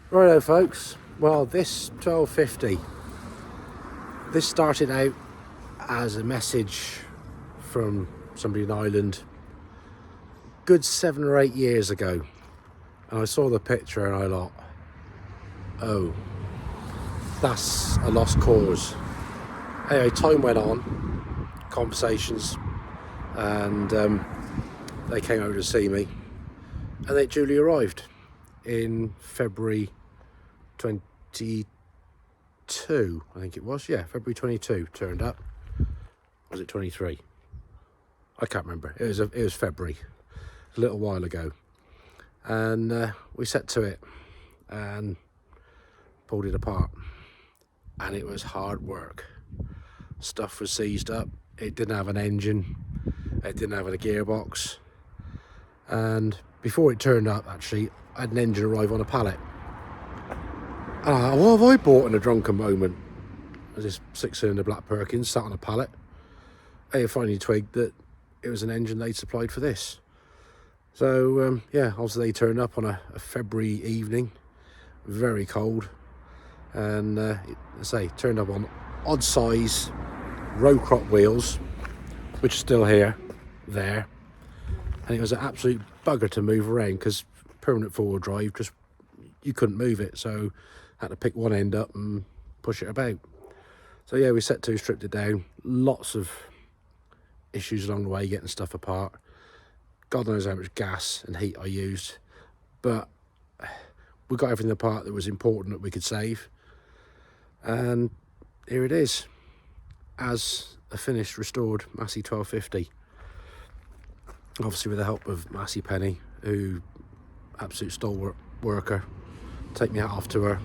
Righto folks, well this 1250, this started out as a message from somebody in Ireland good 7 or 8 years ago, and I saw the picture and I thought, oh, that's a lost cause. Anyway, time went on, conversations, and they came over to see me, and they duly arrived in February 22, I think it was. Yeah, February 22 turned up. Was it 23? I can't remember. It was February, a little while ago, and we set to it and pulled it apart, and it was hard work. Stuff was seized up. It didn't have an engine. It didn't have a gearbox, and before it turned up, actually, I had an engine arrive on a pallet. And I thought, what have I bought in a drunken moment? This 6-cylinder Black Perkins sat on a pallet. I finally twigged that it was an engine they'd supplied for this. So yeah, obviously they turned up on a February evening, very cold, and turned up on odd size row crop wheels, which are still there, and it was an absolute bugger to move around because permanent four-wheel drive, just you couldn't move it, so I had to pick one end up and push it about. So yeah, we set to, stripped it down. Lots of issues along the way getting stuff apart. God knows how much gas and heat I used, but we got everything apart that was important that we could save, and here it is as a finished restored Massey 1250, obviously with the help of Massey Penny, who absolute stalwart worker. Take me hat off to her.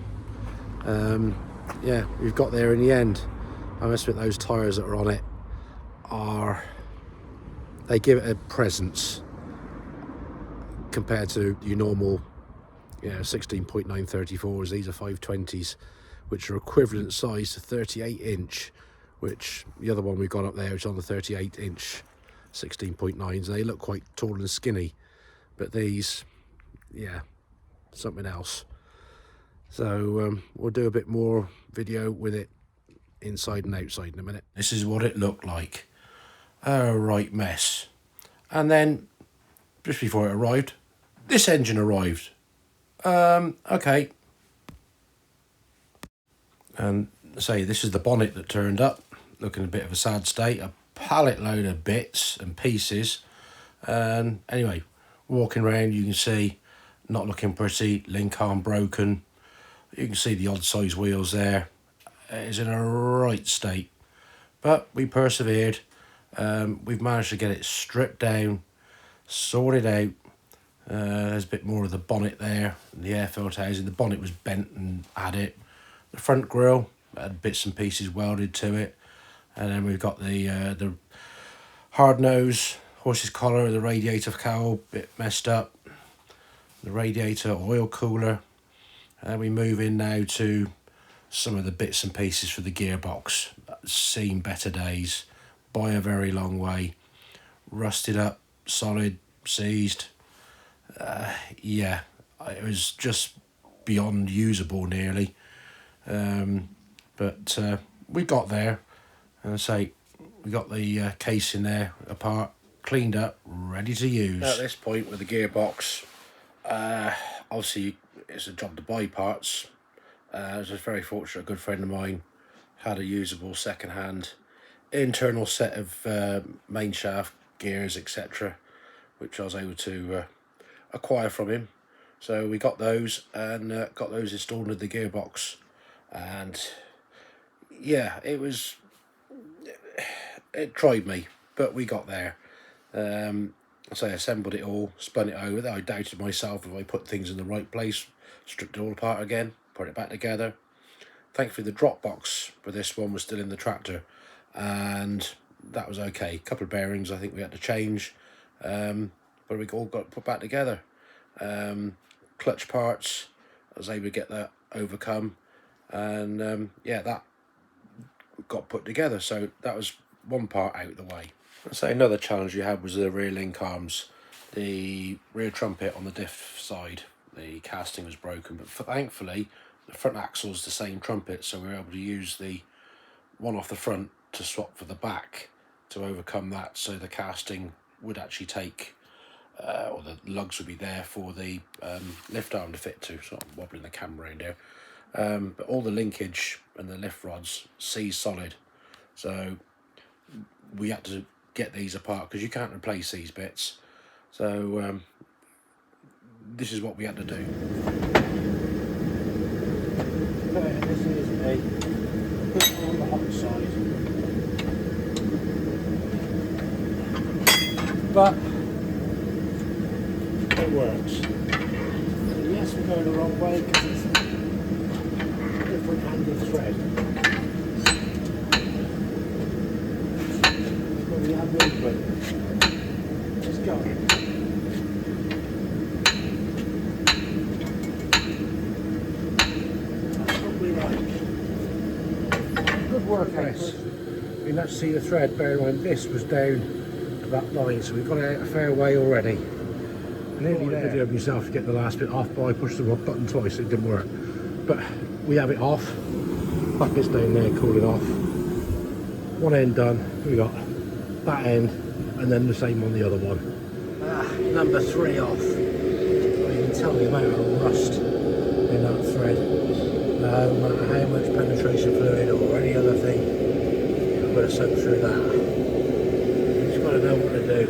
Yeah, we've got there in the end. I must admit, those tyres that are on it they give it a presence compared to your normal 16.934s. These are 520s, which are equivalent size to 38-inch, which the other one we got up there is on the 38-inch 16.9s. They look quite tall and skinny, but these, yeah, something else. So we'll do a bit more video with it inside and outside in a minute. This is what it looked like. A right mess. And then just before it arrived, this engine arrived. Okay. And say this is the bonnet that turned up, looking a bit of a sad state, a pallet load of bits and pieces. And anyway, walking around, you can see not looking pretty, link arm broken. You can see the odd size wheels there. It is in a right state, but we persevered. We've managed to get it stripped down, sorted out. There's a bit more of the bonnet there, and the air filter housing. The bonnet was bent and had it. The front grille had bits and pieces welded to it, and then we've got the hard nose horse's collar, the radiator cowl bit messed up, the radiator oil cooler, and we move in now to some of the bits and pieces for the gearbox. Seen better days by a very long way. Rusted up, solid, seized. Yeah, it was just beyond usable nearly. But we got there, and I say we got the case in there apart, cleaned up, ready to use. At this point with the gearbox, obviously it's a job to buy parts. I was just very fortunate. A good friend of mine had a usable second-hand internal set of main shaft gears, etc., which I was able to acquire from him. So we got those and got those installed into the gearbox, and yeah, it tried me, but we got there. So I assembled it all, spun it over. I doubted myself if I put things in the right place, stripped it all apart again, put it back together. Thankfully the drop box for this one was still in the tractor, and that was okay. A couple of bearings I think we had to change, but we all got put back together. Clutch parts, I was able to get that overcome, and yeah, that got put together. So that was one part out of the way. I'd say another challenge you had was the rear link arms. The rear trumpet on the diff side the casting was broken, but thankfully the front axle's the same trumpet, so we were able to use the one off the front to swap for the back to overcome that, so the casting would actually take or the lugs would be there for the lift arm to fit to. So I'm wobbling the camera around here, but all the linkage and the lift rods seized solid, so we had to get these apart because you can't replace these bits. So this is what we had to do. Okay, this is a put on the hot side, but it works. And yes, we're going the wrong way because it's a different handed thread. But we have movement. It's going. That's what we like. Good work, Chris. You can actually see the thread. Bear in mind, this was down to that line, so we've got out a fair way already. Nearly there. Video of myself to get the last bit off, but I pushed the button twice, it didn't work. But we have it off. Bucket's down there cooling off. One end done. We got that end, and then the same on the other one. Number 3 off. You can tell the amount of rust in that thread. No matter how much penetration fluid or any other thing, I'm going to soak through that. You just got to know what to do.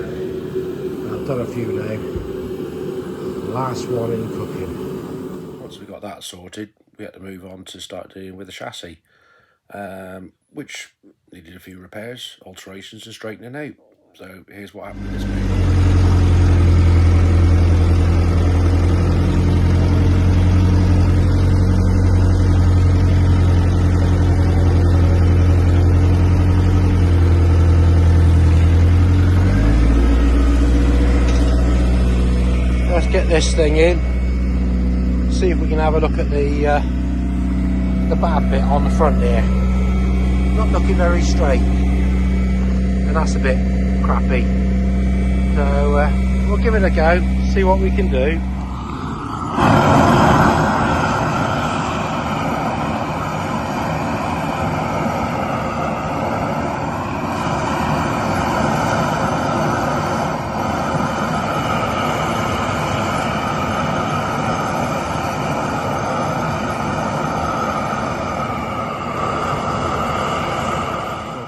I've done a few now. Last one in cooking. Once we got that sorted, we had to move on to start dealing with the chassis, which needed a few repairs, alterations and straightening out. So here's what happened with this move. Let's get this thing in, see if we can have a look at the bad bit on the front here. Not looking very straight, and that's a bit crappy. So we'll give it a go, see what we can do.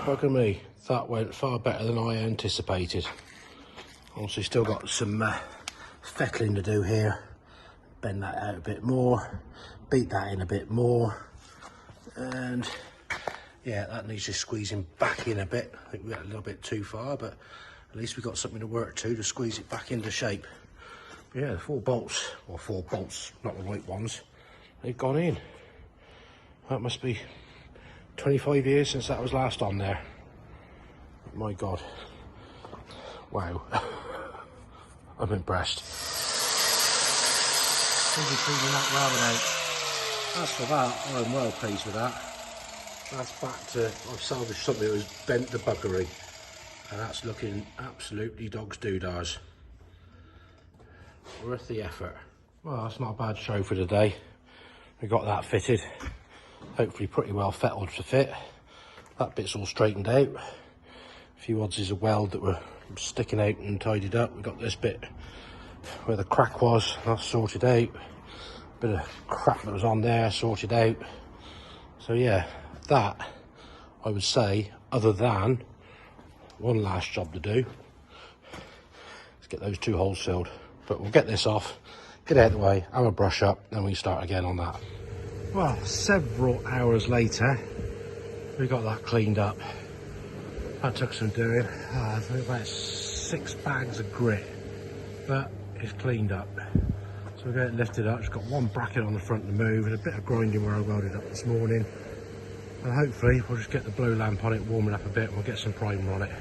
Bugger me, that went far better than I anticipated. Also still got some fettling to do here. Bend that out a bit more, beat that in a bit more, and yeah, that needs just squeezing back in a bit. I think we got a little bit too far, but at least we got something to work to squeeze it back into shape. But yeah, the 4 bolts, or 4 bolts, not the right ones, they've gone in. That must be 25 years since that was last on there. My God. Wow. I'm impressed. Really cleaning that rabbit out. As for that, I'm well pleased with that. That's back to, I've salvaged something that was bent to buggery. And that's looking absolutely dog's doodars. Worth the effort. Well, that's not a bad show for today. We got that fitted. Hopefully pretty well fettled to fit. That bit's all straightened out. A few oddsies of weld that were sticking out and tidied up. We got this bit where the crack was, that's sorted out. Bit of crap that was on there sorted out. So yeah, that I would say, other than one last job to do, let's get those 2 holes filled. But we'll get this off, get it out of the way, have a brush up, then we start again on that. Well, several hours later, we got that cleaned up. That took some doing. I think about 6 bags of grit, but it's cleaned up. So we'll get it lifted up. It's got 1 bracket on the front to move, and a bit of grinding where I welded up this morning. And hopefully we'll just get the blow lamp on it, warming up a bit, and we'll get some primer on it.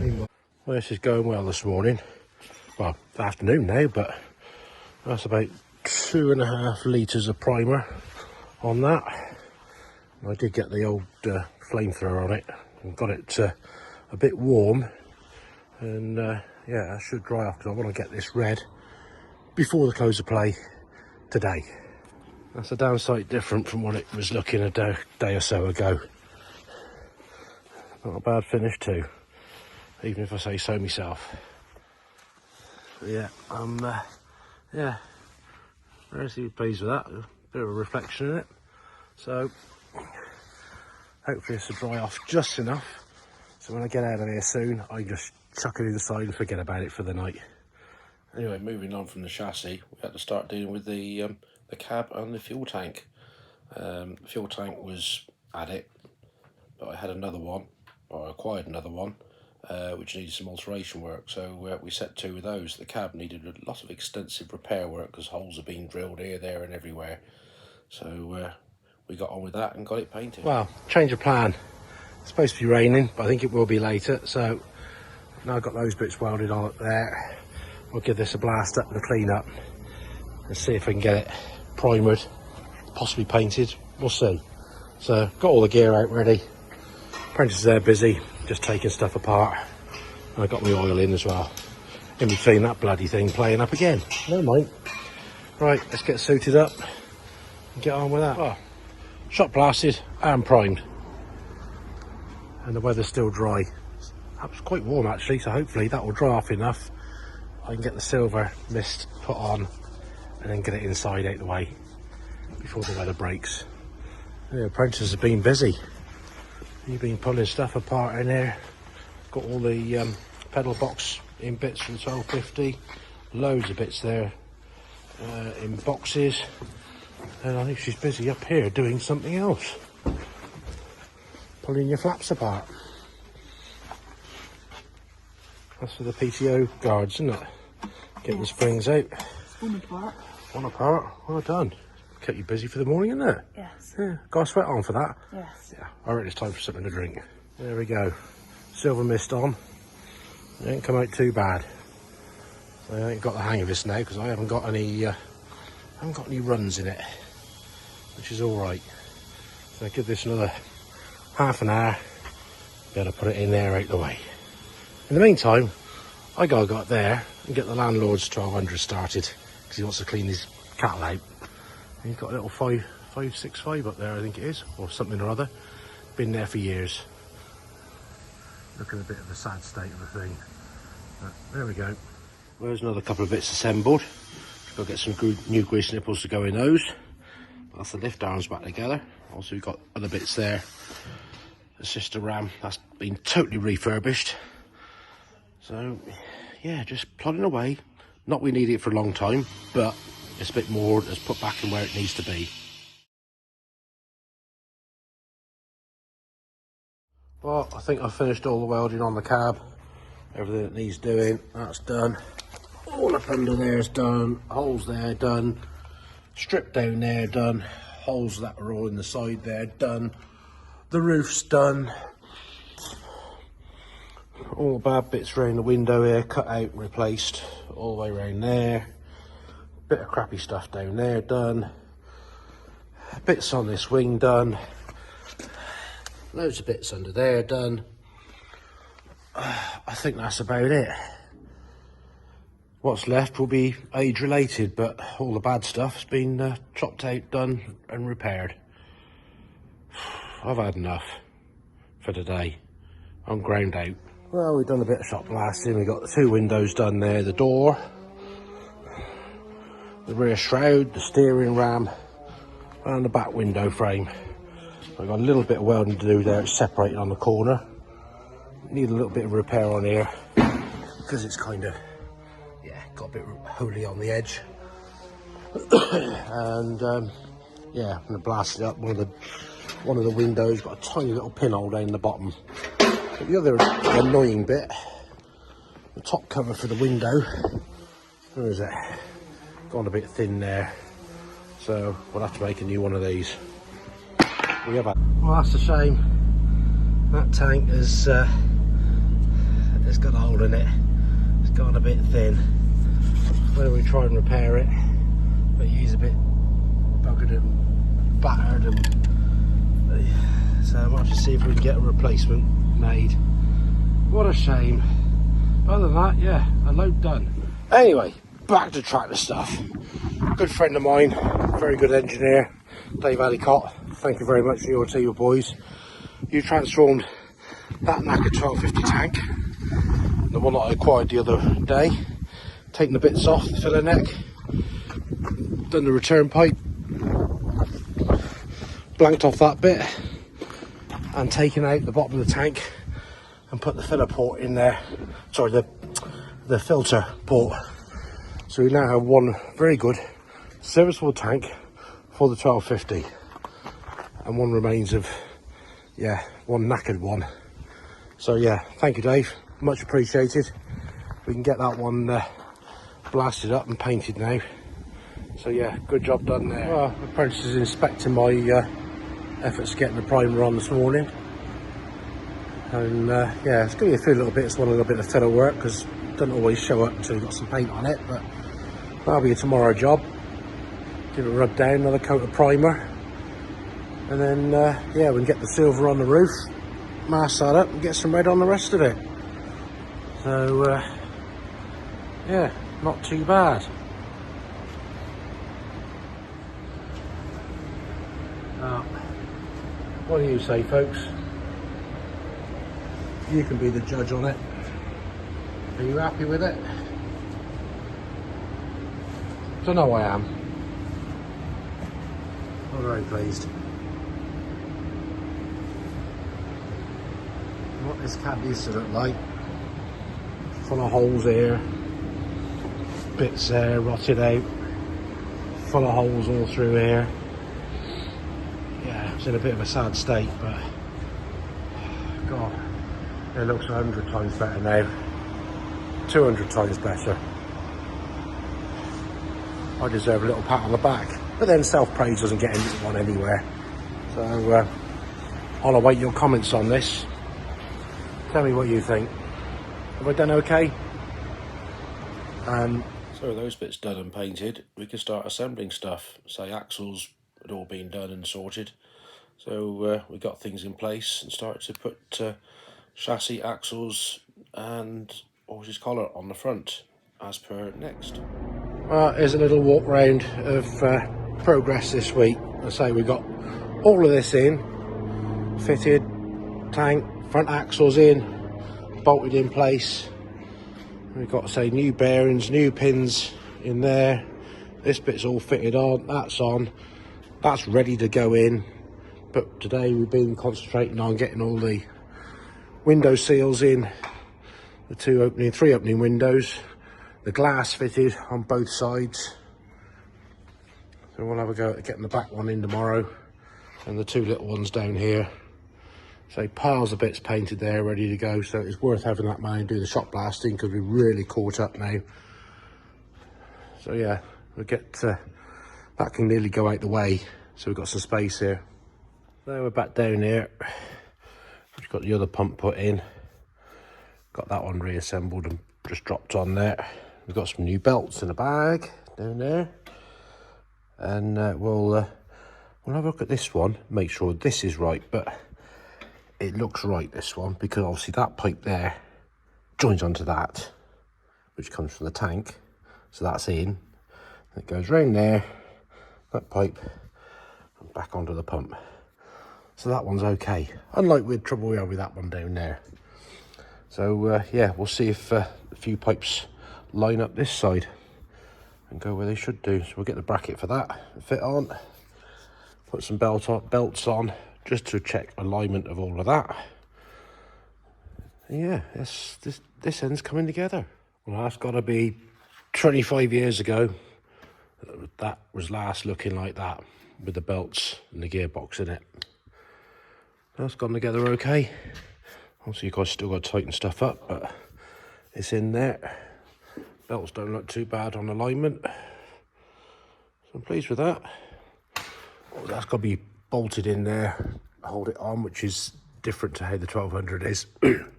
Meanwhile, well, this is going well this morning. Well, afternoon now, but that's about 2.5 litres of primer on that. I did get the old flamethrower on it and got it a bit warm, and yeah, that should dry off because I want to get this red before the close of play today. That's a damn sight different from what it was looking a day or so ago. Not a bad finish too, even if I say so myself. But yeah, yeah, very pleased with that. A bit of a reflection in it. So hopefully this will dry off just enough, so when I get out of here soon, I can just chuck it in the side and forget about it for the night. Anyway, moving on from the chassis, we had to start dealing with the cab and the fuel tank. The fuel tank was at it, but I had another one, or I acquired another one, which needed some alteration work, so we set two of those. The cab needed a lot of extensive repair work because holes have been drilled here, there and everywhere. So we got on with that and got it painted. Well, change of plan. It's supposed to be raining, but I think it will be later, so now I've got those bits welded on up there. We'll give this a blast up and a clean up and see if we can get it primered, possibly painted. We'll see. So got all the gear out ready. Apprentice there busy, just taking stuff apart. And I got my oil in as well. In between that bloody thing playing up again. Never mind. Right, let's get suited up and get on with that. Oh, shot blasted and primed. And the weather's still dry. That was quite warm actually, so hopefully that will dry off enough. I can get the silver mist put on and then get it inside out the way before the weather breaks. The apprentices have been busy. You've been pulling stuff apart in there. Got all the pedal box in bits from the 1250. Loads of bits there in boxes. And I think she's busy up here doing something else. Pulling your flaps apart. That's for the PTO guards, isn't it? Getting the springs out. One apart. One apart. Well done. Kept you busy for the morning, isn't it? Yes. Yeah. Got a sweat on for that? Yes. Yeah. I reckon it's time for something to drink. There we go. Silver mist on. It ain't come out too bad. I ain't got the hang of this now because I haven't got any runs in it, which is all right. So I give this another half an hour. Better put it in there out the way. In the meantime, I gotta go up there and get the landlord's 1200 started because he wants to clean his cattle out. And he's got a little 565 up there, I think it is, or something or other. Been there for years. Looking a bit of a sad state of the thing. But there we go. There's another couple of bits assembled. Got to get some new grease nipples to go in those. That's the lift arms back together. Also we've got other bits there. The sister ram, that's been totally refurbished. So, yeah, just plodding away. Not we need it for a long time, but it's a bit more that's put back in where it needs to be. Well, I think I've finished all the welding on the cab. Everything that needs doing, that's done. All up under there is done. Holes there, done. Strip down there, done. Holes that are all in the side there, done. The roof's done. All the bad bits around the window here, cut out and replaced all the way around there. Bit of crappy stuff down there done. Bits on this wing done. Loads of bits under there done. I think that's about it. What's left will be age related, but all the bad stuff's been chopped out, done and repaired. I've had enough for today. I'm ground out. Well, we've done a bit of shop blasting. We've got the two windows done there, the door, the rear shroud, the steering ram, and the back window frame. I've got a little bit of welding to do there. It's separated on the corner. Need a little bit of repair on here because it's kind of, yeah, got a bit holy on the edge. And yeah, I'm gonna blast it up. One of the windows got a tiny little pinhole down the bottom. But the other annoying bit, the top cover for the window, where is it? Gone a bit thin there, so we'll have to make a new one of these. Well, that's a shame. That tank has got a hole in it. It's gone a bit thin. Whether we try and repair it, but he's a bit buggered and battered, and so I might just see if we can get a replacement made. What a shame. Other than that, yeah, a load done. Anyway, back to tractor stuff. Good friend of mine, very good engineer, Dave Alicott. Thank you very much for your team of boys. You transformed that Nacker 1250 tank, the one that I acquired the other day, taken the bits off the filler neck, done the return pipe, blanked off that bit, and taken out the bottom of the tank and put the filler port in there. Sorry, the filter port. So we now have one very good serviceable tank for the 1250, and one remains of, yeah, one knackered one. So yeah, thank you Dave, much appreciated. We can get that one blasted up and painted now. So yeah, good job done there. Well, the apprentice is inspecting my efforts getting the primer on this morning, and yeah, it's giving you a few little bits, one little bit of filler work, because it doesn't always show up until you've got some paint on it, but that'll be a tomorrow job. Give it a rub down, another coat of primer, and then yeah, we can get the silver on the roof, mask that up and get some red on the rest of it. So yeah, not too bad. What do you say, folks? You can be the judge on it. Are you happy with it? Don't know I am. I'm very pleased. What this cab used to look like. Full of holes here. Bits there, rotted out. Full of holes all through here. Yeah, it's in a bit of a sad state, but God, it looks 100 times better now. 200 times better. I deserve a little pat on the back, but then self-praise doesn't get anyone anywhere. So I'll await your comments on this. Tell me what you think. Have I done okay? So those bits done and painted, we can start assembling stuff. Say axles had all been done and sorted, so we got things in place and started to put chassis, axles and horse's collar on the front as per next. Well, here's a little walk round of progress this week. I say we got all of this in, fitted, tank, front axles in, bolted in place. We've got, say, new bearings, new pins in there. This bit's all fitted on, that's on, that's ready to go in. But today we've been concentrating on getting all the window seals in, the three opening windows, the glass fitted on both sides. So we'll have a go at getting the back one in tomorrow, and the two little ones down here. So piles of bits painted there, ready to go. So it's worth having that man do the shot blasting, because we're really caught up now. So yeah, we'll get that can nearly go out the way, so we've got some space here. So we're back down here. We've got the other pump put in, got that one reassembled and just dropped on there. We've got some new belts in a bag down there, and we'll have a look at this one, make sure this is right. But it looks right, this one, because obviously that pipe there joins onto that, which comes from the tank. So that's in, it goes round there, that pipe, and back onto the pump. So that one's okay, unlike with trouble we have with that one down there. So yeah, we'll see if a few pipes line up this side and go where they should do. So we'll get the bracket for that, fit on, put some belts on, just to check alignment of all of that. And yeah, this end's coming together. Well, that's got to be 25 years ago that was last looking like that, with the belts and the gearbox in it. That's gone together okay. Obviously you guys still got to tighten stuff up, but it's in there. Belts don't look too bad on alignment, so I'm pleased with that. Oh, that's got to be bolted in there, hold it on, which is different to how the 1200 is.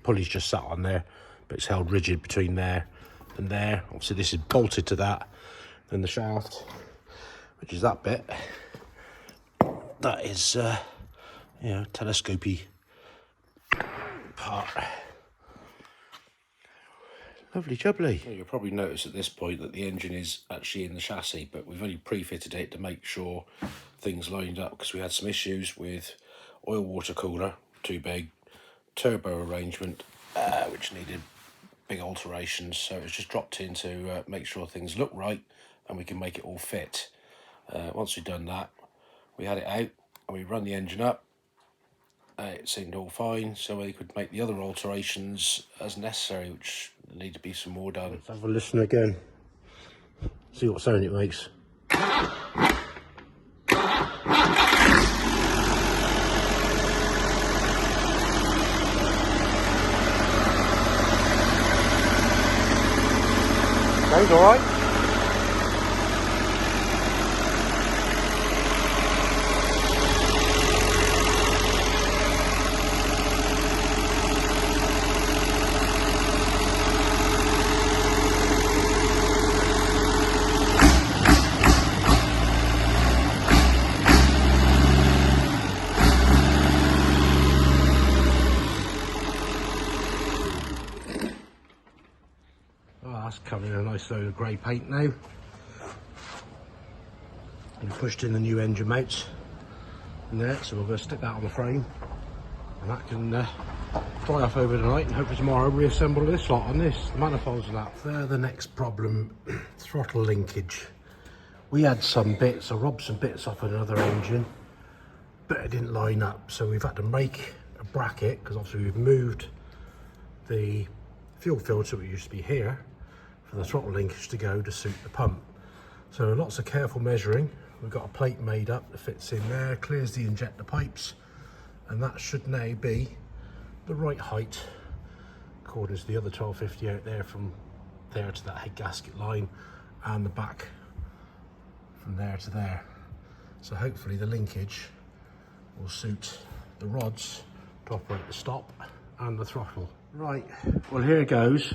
Pulley's just sat on there, but it's held rigid between there and there. Obviously this is bolted to that, and the shaft, which is that bit, that is you know, telescopy part. Lovely jubbly. You'll probably notice at this point that the engine is actually in the chassis, but we've only pre-fitted it to make sure things lined up, because we had some issues with oil water cooler, too big, turbo arrangement, which needed big alterations, so it was just dropped in to make sure things look right and we can make it all fit. Once we'd done that, we had it out and we run the engine up. It seemed all fine, so we could make the other alterations as necessary, which need to be some more done. Let's have a listen again, see what sound it makes. Sounds all right. That's covering a nice load of grey paint now. We pushed in the new engine mounts in there, so we're going to stick that on the frame, and that can dry off over the night, and hopefully tomorrow reassemble this lot on this, the manifolds and that. The next problem, throttle linkage. We had some bits, I robbed some bits off another engine, but it didn't line up, so we've had to make a bracket, because obviously we've moved the fuel filter, which used to be here, for the throttle linkage to go to suit the pump. So lots of careful measuring. We've got a plate made up that fits in there, clears the injector pipes, and that should now be the right height according to the other 1250 out there, from there to that head gasket line, and the back from there to there. So hopefully the linkage will suit the rods to operate the stop and the throttle. Right, well here goes.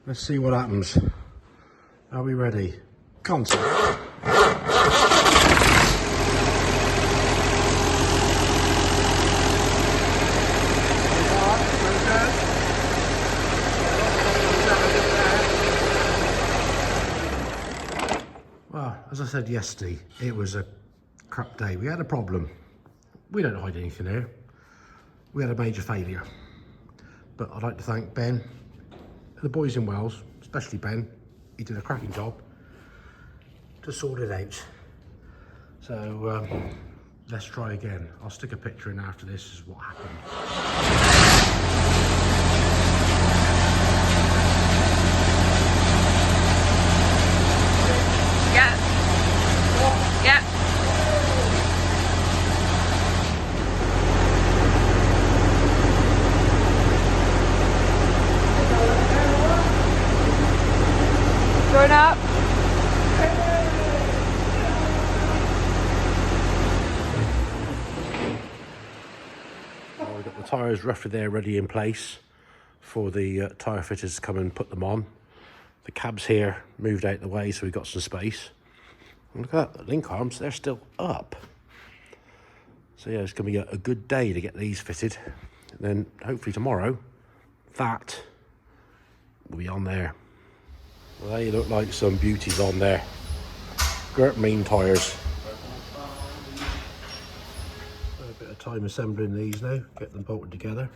Let's see what happens. Are we ready? Contact. Well, as I said yesterday, it was a crap day. We had a problem. We don't hide anything here. We had a major failure. But I'd like to thank Ben, the boys in Wales, especially Ben. He did a cracking job to sort it out. So let's try again. I'll stick a picture in after this is what happened. Yeah. Yeah. Join up. We've got the tyres roughly there ready in place for the tyre fitters to come and put them on. The cab's here moved out the way, so we've got some space. And look at that, the link arms, they're still up. So yeah, it's going to be a good day to get these fitted. And then hopefully tomorrow, that will be on there. Well, they look like some beauties on there. Gert Mean tyres. A bit of time assembling these now, get them bolted together.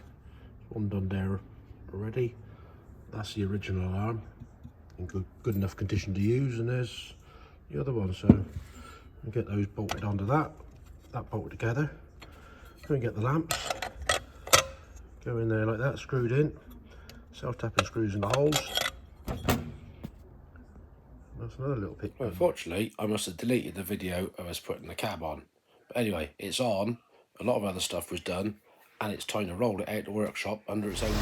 One done there already. That's the original arm in good enough condition to use, and there's the other one. So we'll get those bolted onto that bolted together. Go and get the lamps. Go in there like that, screwed in. Self-tapping screws in the holes. That's another little picture. Well, unfortunately, I must have deleted the video of us putting the cab on. But anyway, it's on. A lot of other stuff was done, and it's time to roll it out the workshop under its own.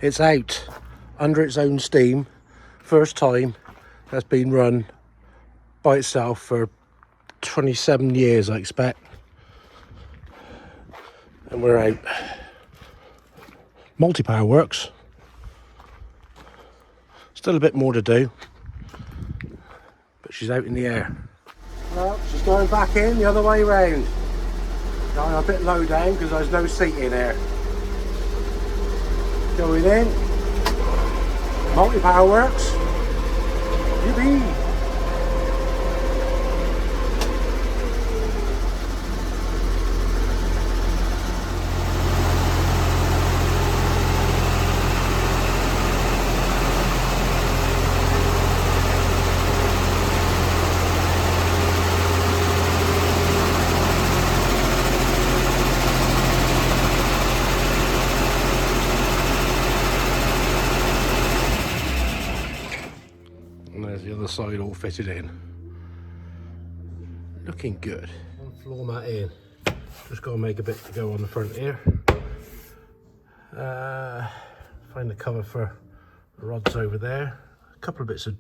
It's out under its own steam. First time that's been run by itself for 27 years, I expect. And we're out. Multi-power works. Still a bit more to do, but she's out in the air. Well, she's going back in the other way round. Going a bit low down because there's no seat in there. Going in. Multi-power works. Yippee! And there's the other side all fitted in. Looking good. One floor mat in. Just got to make a bit to go on the front here. Find the cover for the rods over there. A couple of bits of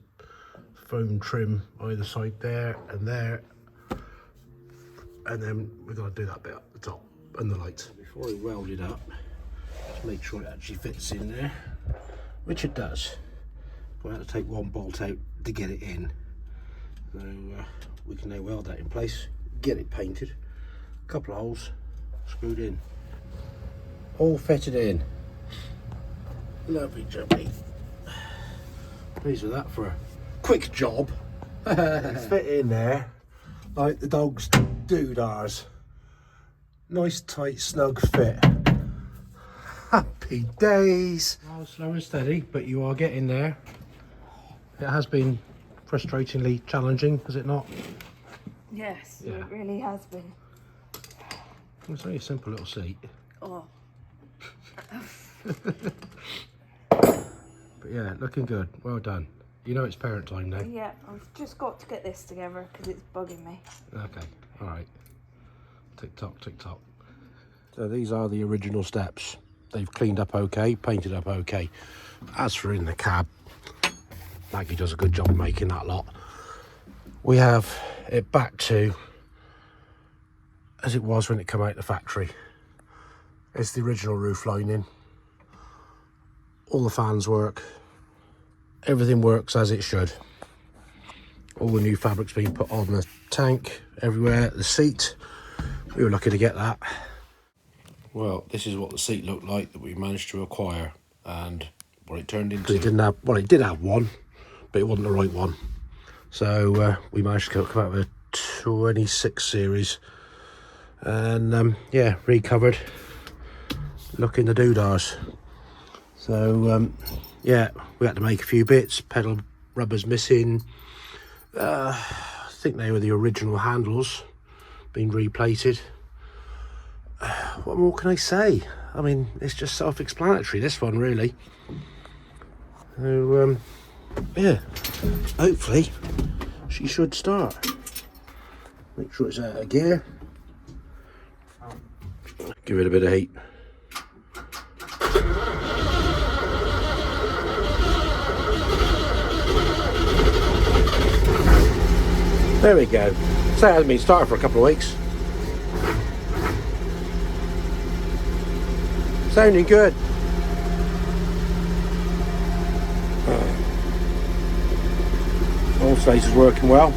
foam trim either side there. And then we've got to do that bit up the top and the lights. Before we weld it up, just make sure it actually fits in there, which it does. We'll have to take one bolt out to get it in. So we can now weld that in place, get it painted, a couple of holes screwed in, all fitted in. Lovely jubbly. Pleased with that for a quick job. It's fit in there like the dog's doodars. Nice tight snug fit. Happy days. Well, slow and steady, but you are getting there. It has been frustratingly challenging, has it not? Yes, Yeah. it really has been. It's only a simple little seat. Oh. But yeah, looking good. Well done. You know it's parent time now. Yeah, I've just got to get this together because it's bugging me. Okay, alright. Tick tock, tick tock. So these are the original steps. They've cleaned up okay, painted up okay. As for in the cab, Maggie does a good job of making that lot. We have it back to as it was when it came out of the factory. It's the original roof lining. All the fans work. Everything works as it should. All the new fabric's been put on the tank, everywhere, the seat. We were lucky to get that. Well, this is what the seat looked like that we managed to acquire, and what it turned into. It didn't have, well, it did have one, but it wasn't the right one. So we managed to come out with a 26 series, and yeah, recovered, looking the doodars. So yeah, we had to make a few bits. Pedal rubbers missing. I think they were the original handles, been replated. What more can I say? I mean, it's just self-explanatory, this one, really. So yeah, hopefully she should start. Make sure it's out of gear. Give it a bit of heat. There we go. So it hasn't been started for a couple of weeks. Sounding good. All space is working well.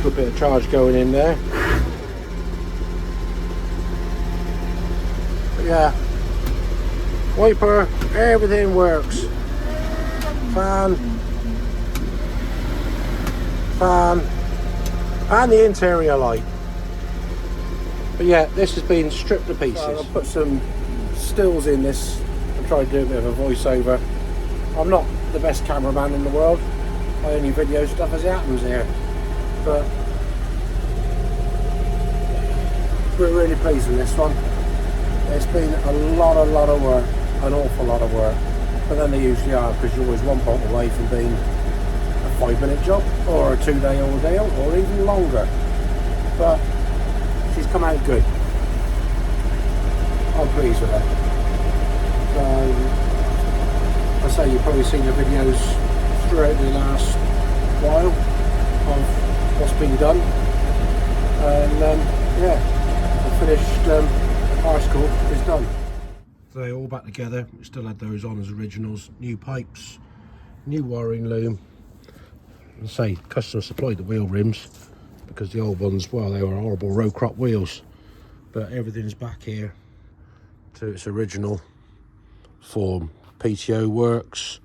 Got a bit of charge going in there. But yeah, wiper, everything works. Fan, and the interior light. But yeah, this has been stripped to pieces. I'll put some stills in this and try to do a bit of a voiceover. I'm not the best cameraman in the world. I only video stuff as it happens here. But we're really pleased with this one. It's been a lot of work, an awful lot of work. But then they usually are, because you're always one bolt away from being a 5-minute job or a 2-day ordeal or even longer. But she's come out good. I'm pleased with her. So I say you've probably seen the videos throughout the last while of what's been done, and yeah, the finished article is done. So they're all back together. We still had those on as originals. New pipes, new wiring loom, I say, customer supplied the wheel rims because the old ones, well, they were horrible road crop wheels. But everything's back here to its original form. PTO works,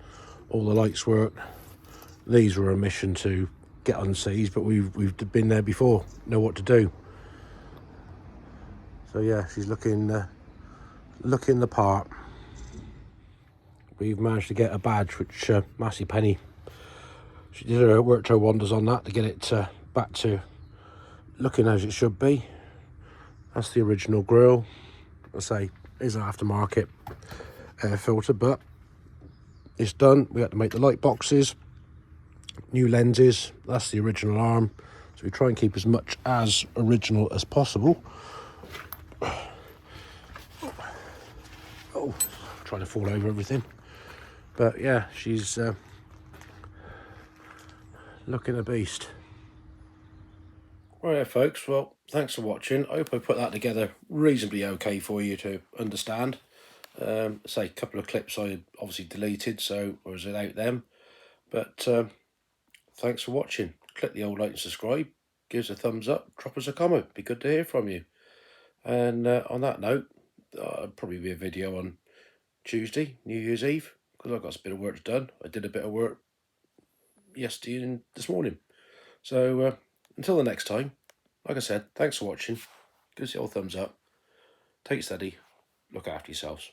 all the lights work. These were a mission to get unseized, but we've been there before, know what to do. So yeah, she's looking the part. We've managed to get a badge, which Massey Penny, she did her worked her wonders on that to get it back to looking as it should be. That's the original grille. I say is an aftermarket air filter, but it's done. We had to make the light boxes, new lenses. That's the original arm, so we try and keep as much as original as possible. Oh, trying to fall over everything. But yeah, she's looking a beast. Right, folks, well, thanks for watching. I hope I put that together reasonably okay for you to understand. Say a couple of clips I had obviously deleted, so I was without them. But thanks for watching. Click the old like and subscribe. Give us a thumbs up. Drop us a comment. Be good to hear from you. And on that note, I'll probably be a video on Tuesday, New Year's Eve, because I've got a bit of work done. I did a bit of work yesterday and this morning. So until the next time, like I said, thanks for watching. Give us the old thumbs up. Take it steady. Look after yourselves.